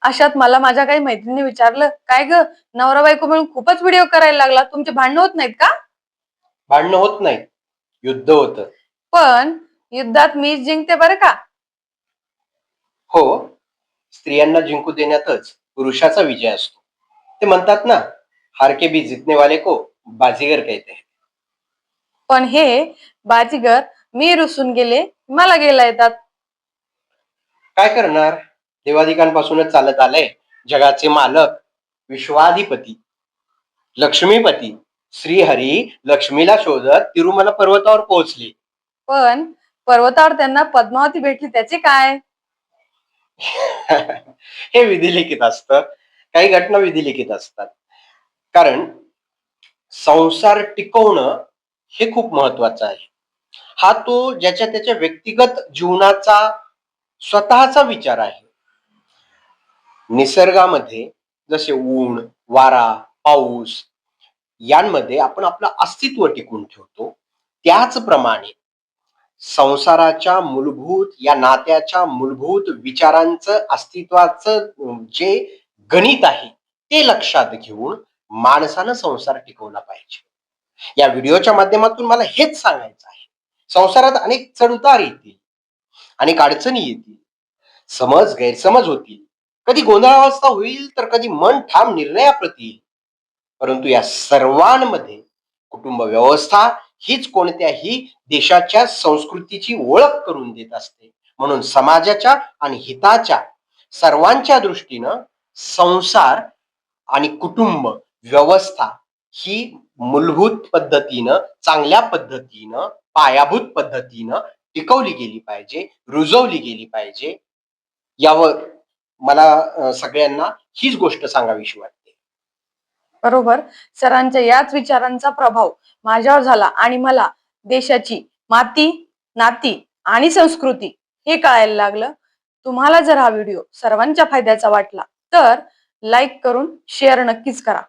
अशात मला माझ्या काही मैत्रिणी विचारलं, काय ग, नवरा बायको मिळून खूपच व्हिडिओ करायला लागला, तुमचे भांडण होत नाहीत का? भांडणं होत नाही, युद्ध होतं. पण युद्धात मीच जिंकते बरं का. हो, स्त्रियांना जिंकू देण्यातच पुरुषाचा विजय असतो. ते म्हणतात ना, हार के भी जीतने वाले को बाजीगर कहते हैं. पण हे बाजीगर मी रुसून गेले, मला गेला येतात. काय करणार? देवादिकांपासूनच चालत आलंय. जगाचे मालक, विश्वाधिपती, लक्ष्मीपती श्रीहरी लक्ष्मीला शोधत तिरुमला पर्वतावर पोहोचले. पण पर्वतावर त्यांना पद्मावती भेटली, त्याचे काय? हे विधिलिखित असतं. काही घटना विधिलिखित असतात. कारण संसार टिकवणं हे खूप महत्वाचं आहे. हा तो ज्याच्या त्याच्या व्यक्तिगत जीवनाचा स्वतःचा विचार आहे. निसर्गामध्ये जसे ऊन, वारा, पाऊस यांमध्ये आपण आपलं अस्तित्व टिकवून ठेवतो, त्याचप्रमाणे संसाराच्या मूलभूत या नात्याच्या मूलभूत विचारांचं अस्तित्वाचं जे गणित आहे ते लक्षात घेऊन माणसानं संसार टिकवला पाहिजे. या व्हिडिओच्या माध्यमातून मला हेच सांगायचं आहे. संसारात अनेक चढ-उतार येतील, अनेक अडचणी येतील, समज गैरसमज होतील, कधी गोंधळावस्था होईल तर कधी मन ठाम निर्णयाप्रती येईल. परंतु या सर्वांमध्ये कुटुंब व्यवस्था हीच कोणत्याही देशाच्या संस्कृतीची ओळख करून देत असते. म्हणून समाजाच्या आणि हिताच्या सर्वांच्या दृष्टीनं संसार आणि कुटुंब व्यवस्था ही मूलभूत पद्धतीनं, चांगल्या पद्धतीनं, पायाभूत पद्धतीनं टिकवली गेली पाहिजे, रुजवली गेली पाहिजे. यावर मला सगळ्यांना हीच गोष्ट सांगावीशी वाटते. बरोबर. सरांच्या याच विचारांचा प्रभाव माझ्यावर झाला आणि मला देशाची माती, नाती आणि संस्कृती हे कळायला लागलं. तुम्हाला जर हा व्हिडिओ सर्वांच्या फायद्याचा वाटला तर लाईक करून शेअर नक्कीच करा.